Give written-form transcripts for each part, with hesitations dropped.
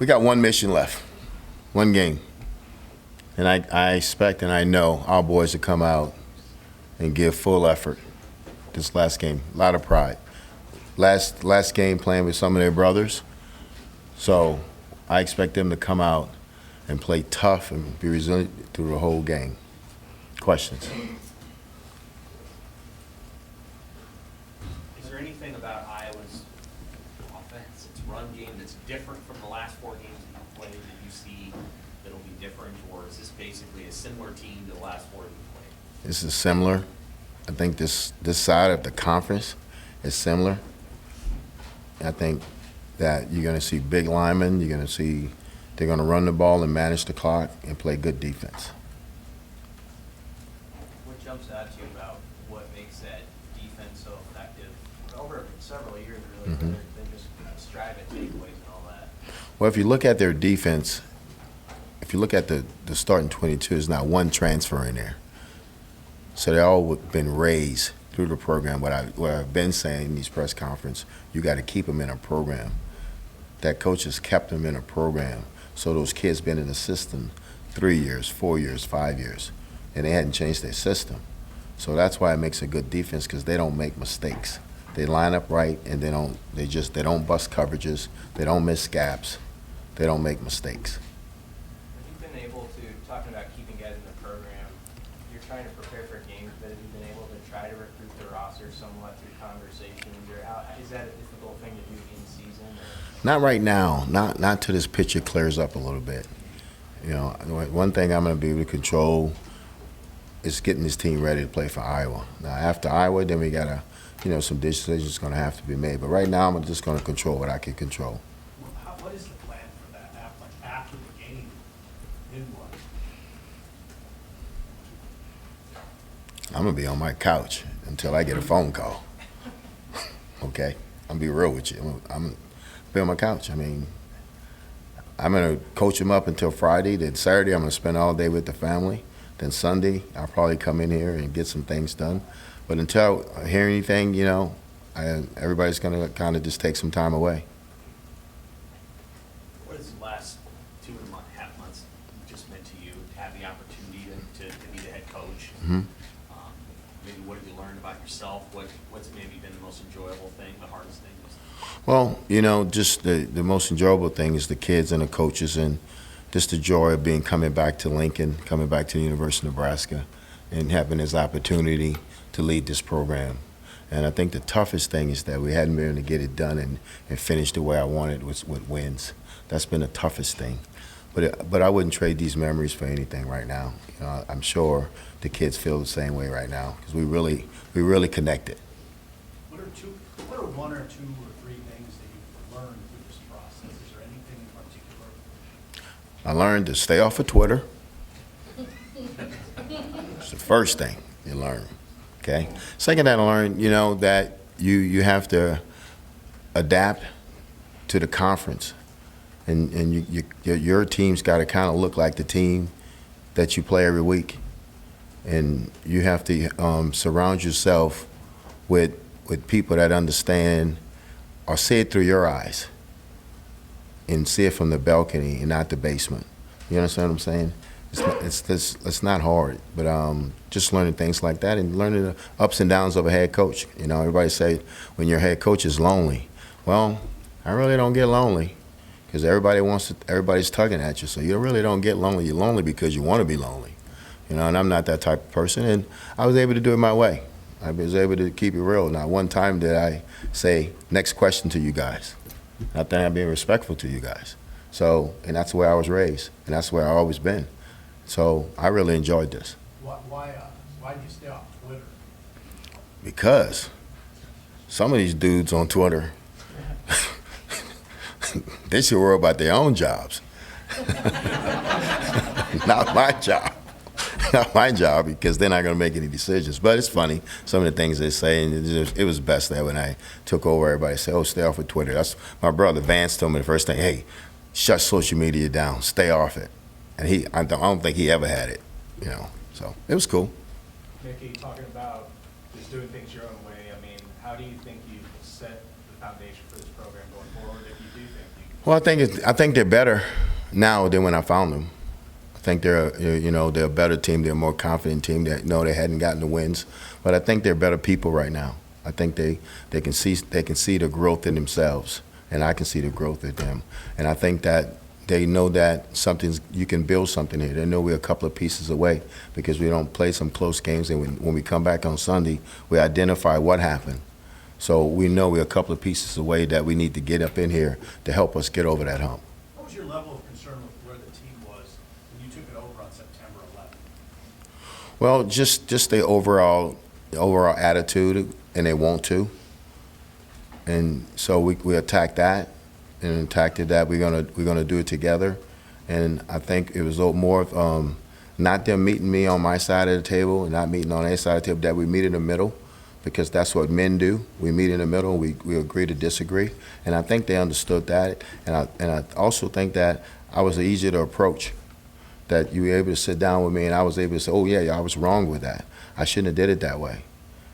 We got one mission left, one game. And I expect and I know our boys to come out and give full effort this last game. A lot of pride. Last game playing with some of their brothers. So I expect them to come out and play tough and be resilient through the whole game. Questions? Is there anything about Iowa's offense, its run game, that's different from the last 4 games that you've played that you see that'll be different, or is this basically a similar team to the last 4 that you've played? This is similar. I think this side of the conference is similar. I think that you're going to see big linemen. You're going to see they're going to run the ball and manage the clock and play good defense. What jumps out to you about what makes that defense so effective over several years, really, rather than just strive at takeaways and all that? Well, if you look at their defense, if you look at the starting 22, there's not one transfer in there. So they all been raised through the program. What I've been saying in these press conferences, you got to keep them in a program. That coach has kept them in a program. So those kids been in the system 3 years, 4 years, 5 years, and they hadn't changed their system. So that's why it makes a good defense, because they don't make mistakes. They line up right, and they don't bust coverages. They don't miss gaps. They don't make mistakes. Have you been able to, talking about keeping guys in the program, you're trying to prepare for games, but have you been able to try to recruit the roster somewhat through conversations, or is that a difficult thing to do in season? Not right now. Not till this picture clears up a little bit. You know, one thing I'm going to be able to control is getting this team ready to play for Iowa. Now, after Iowa, then we got to, some decisions going to have to be made. But right now, I'm just going to control what I can control. What is the plan for that after the game? Then what? I'm going to be on my couch until I get a phone call. Okay? I'm going to be real with you. I'm be on my couch. I mean, I'm going to coach them up until Friday. Then Saturday, I'm going to spend all day with the family. Then Sunday, I'll probably come in here and get some things done. But until I hear anything, everybody's going to kind of just take some time away. What has the last 2.5 months just meant to you, to have the opportunity to be the head coach? Mm-hmm. Maybe what have you learned about yourself? What's maybe been the most enjoyable thing, the hardest thing? Well, just the most enjoyable thing is the kids and the coaches, and just the joy of coming back to Lincoln, coming back to the University of Nebraska, and having this opportunity to lead this program. And I think the toughest thing is that we hadn't been able to get it done and finish the way I wanted with wins. That's been the toughest thing. But I wouldn't trade these memories for anything right now. I'm sure the kids feel the same way right now, because we really connected. What are 1 or 2 or 3 things that you've learned through this process? Is there anything in particular? I learned to stay off of Twitter. It's the first thing you learn. Okay. Second, I learned, that you have to adapt to the conference, and your team's got to kind of look like the team that you play every week, and you have to surround yourself with people that understand or see it through your eyes and see it from the balcony and not the basement. You understand what I'm saying? It's not hard, but just learning things like that and learning the ups and downs of a head coach. Everybody say when your head coach is lonely. Well, I really don't get lonely, because everybody's tugging at you, so you really don't get lonely. You're lonely because you want to be lonely. And I'm not that type of person, and I was able to do it my way. I was able to keep it real. Not one time did I say, next question to you guys. I think I'm being respectful to you guys. So, and that's the way I was raised, and that's where I've always been. So I really enjoyed this. Why did you stay off Twitter? Because some of these dudes on Twitter, they should worry about their own jobs. Not my job. Not my job, because they're not going to make any decisions. But it's funny, some of the things they say, and it was best that when I took over, everybody said, oh, stay off of Twitter. That's my brother Vance told me the first thing, hey, shut social media down, stay off it. And I don't think he ever had it, so it was cool. Mickey, talking about just doing things your own way, how do you think you set the foundation for this program going forward, if you do think you Well, I think they're better now than when I found them. I think they're a better team. They're a more confident team. That they hadn't gotten the wins, but I think they're better people right now. I think they can see the growth in themselves, and I can see the growth in them. And I think that they know that you can build something here. They know we're a couple of pieces away because we don't play some close games, and when we come back on Sunday, we identify what happened. So we know we're a couple of pieces away that we need to get up in here to help us get over that hump. What was your level of concern with where the team was when you took it over on September 11th? Well, just the overall attitude, and they want to. And so we attacked that, and attacked that we're gonna do it together. And I think it was more of not them meeting me on my side of the table and not meeting on their side of the table, that we meet in the middle, because that's what men do. We meet in the middle, and we agree to disagree. And I think they understood that. And I also think that I was easier to approach, that you were able to sit down with me and I was able to say, oh yeah, I was wrong with that. I shouldn't have did it that way.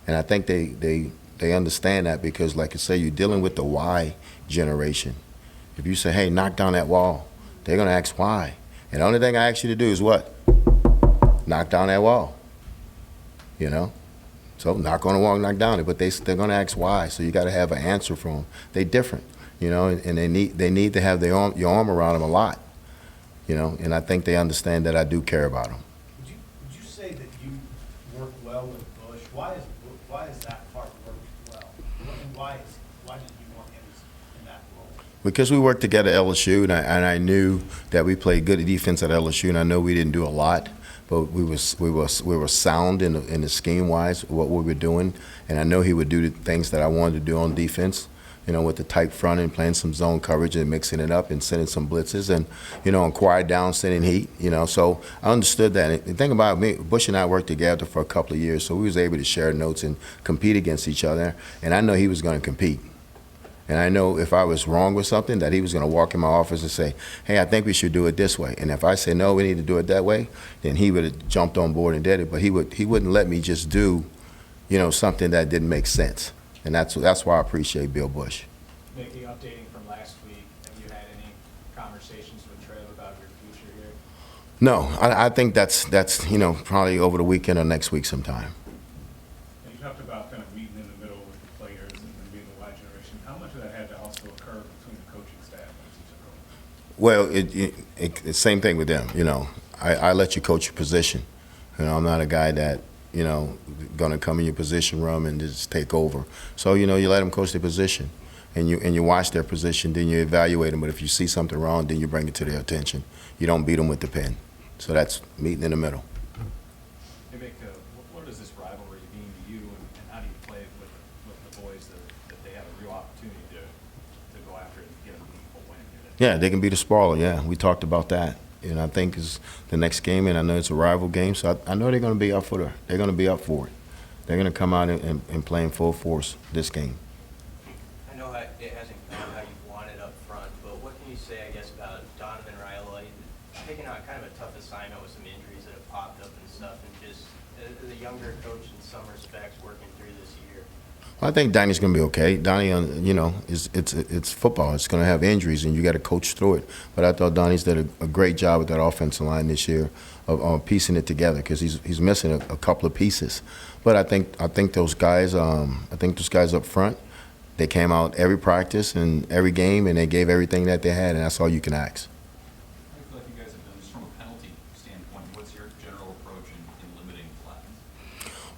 And I think they understand that, because like I say, you're dealing with the why generation. If you say, hey, knock down that wall, they're gonna ask why. And the only thing I ask you to do is what? Knock down that wall, So knock on the wall, knock down it, but they're going to ask why. So you got to have an answer for them. They're different, and they need to have your arm around them a lot, And I think they understand that I do care about them. Would you say that you work well with Bush? Why is that part work well? And why did you want him in that role? Because we worked together at LSU, and I knew that we played good defense at LSU, and I know we didn't do a lot. But we were sound in the scheme wise, what we were doing, and I know he would do the things that I wanted to do on defense, with the tight front and playing some zone coverage and mixing it up and sending some blitzes and and quiet down, sending heat, So I understood that. And the thing about me, Bush and I worked together for a couple of years, so we was able to share notes and compete against each other, and I know he was going to compete. And I know if I was wrong with something, that he was going to walk in my office and say, hey, I think we should do it this way. And if I say, no, we need to do it that way, then he would have jumped on board and did it. But he wouldn't let me just do, something that didn't make sense. And that's why I appreciate Bill Bush. Mickey, updating from last week, have you had any conversations with Trev about your future here? No, I think that's probably over the weekend or next week sometime. You talked about kind of meeting in the middle with the players and being the Y generation. How much of that had to also occur between the coaching staff once you took over? Well, same thing with them. I let you coach your position. I'm not a guy that going to come in your position room and just take over. So you let them coach their position, and you watch their position. Then you evaluate them. But if you see something wrong, then you bring it to their attention. You don't beat them with the pen. So that's meeting in the middle. Hey, Mick, what does this rivalry mean to you, and how do you play with the boys that they have a real opportunity to go after it and get a meaningful win here? Yeah, they can be the spoiler. Yeah, we talked about that. And I think it's the next game, and I know it's a rival game, so I know they're going to be up for it. They're going to be up for it. They're going to come out and play in full force this game. I know it hasn't gone how you wanted up front, but what can you say, I guess, about Donovan Raiola taking on kind of a tough assignment with some injuries that have popped up and stuff, and just the younger coach in some respects working through this year? I think Donnie's going to be okay. Donnie, it's football. It's going to have injuries, and you got to coach through it. But I thought Donnie's did a great job with that offensive line this year of piecing it together, because he's missing a couple of pieces. But I think those guys up front, they came out every practice and every game, and they gave everything that they had, and that's all you can ask. How do you feel like you guys have done this from a penalty standpoint? What's your general approach in limiting flags?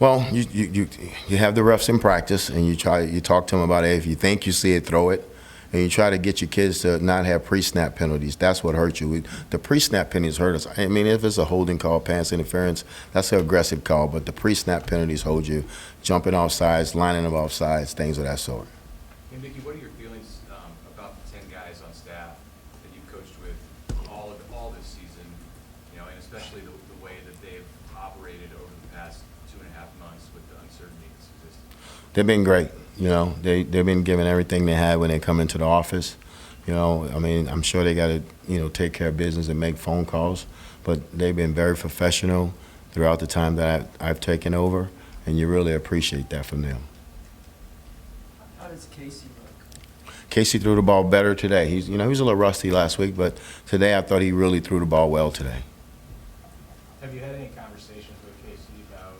Well, you have the refs in practice, and you talk to them about it. If you think you see it, throw it, and you try to get your kids to not have pre-snap penalties. That's what hurts you. The pre-snap penalties hurt us. I mean, if it's a holding call, pass interference, that's an aggressive call. But the pre-snap penalties hold you, jumping off sides, lining them off sides, things of that sort. Hey, Mickey, what are your feelings about the 10 guys on staff that you've coached with all this season, and especially the way that they've operated over the past 2.5 months with the uncertainty that's existed? They've been great. They've been giving everything they had when they come into the office. I mean, I'm sure they got to take care of business and make phone calls, but they've been very professional throughout the time that I've taken over, and you really appreciate that from them. How does Casey look? Casey threw the ball better today. He was a little rusty last week, but today I thought he really threw the ball well today. Have you had any conversations with Casey about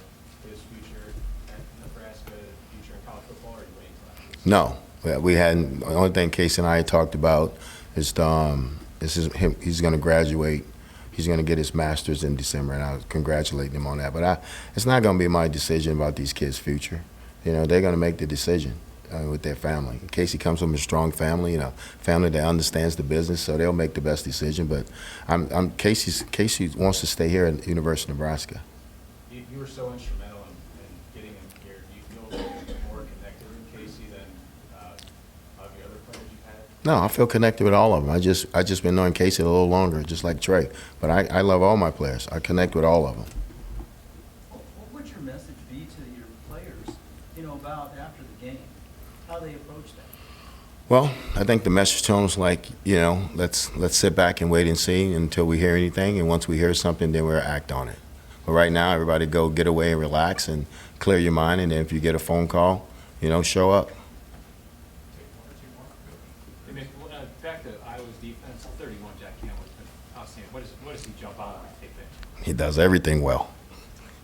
his future at Nebraska, future in college football, or are you waiting till after? No, we hadn't. The only thing Casey and I had talked about is him. He's going to graduate. He's going to get his master's in December, and I was congratulating him on that. But it's not going to be my decision about these kids' future. They're going to make the decision with their family. Casey comes from a strong family, family that understands the business, so they'll make the best decision. But Casey wants to stay here at the University of Nebraska. You were so instrumental in getting him here. Do you feel more connected with Casey than of the other players you've had? No, I feel connected with all of them. I just been knowing Casey a little longer, just like Trey. But I love all my players. I connect with all of them. What would your message be to your players, about after the game, how they approach that? Well, I think the message to them is like, let's sit back and wait and see until we hear anything. And once we hear something, then we'll act on it. But right now, everybody go get away and relax and clear your mind. And then if you get a phone call, show up. Back to Iowa's defense, 31 Jack Campbell has been outstanding. What does he jump out on tape? He does everything well.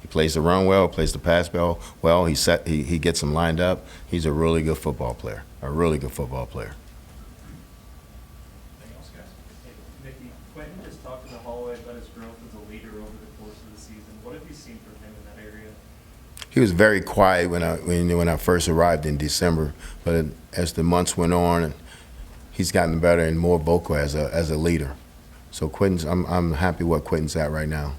He plays the run well, plays the pass well. He gets them lined up. He's a really good football player. A really good football player. Anything else, guys? Hey, Mickey, Quentin just talked in the hallway about his growth as a leader over the course of the season. What have you seen from him in that area? He was very quiet when I first arrived in December, but as the months went on, he's gotten better and more vocal as a leader. So I'm happy where Quentin's at right now.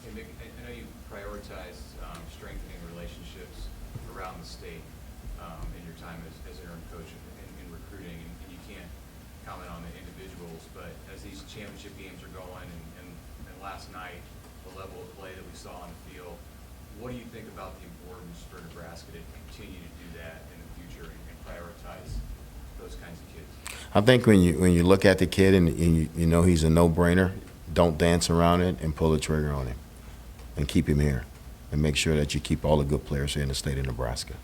Hey, Mick, I know you prioritized strengthening relationships around the state in your time as interim coach in recruiting, and you can't comment on the individuals, but as these championship games are going and last night, the level of play that we saw on the field, what do you think about the importance for Nebraska to continue to do that in the future and prioritize those kinds of kids? I think when you look at the kid and you know he's a no-brainer, don't dance around it and pull the trigger on him and keep him here and make sure that you keep all the good players here in the state of Nebraska.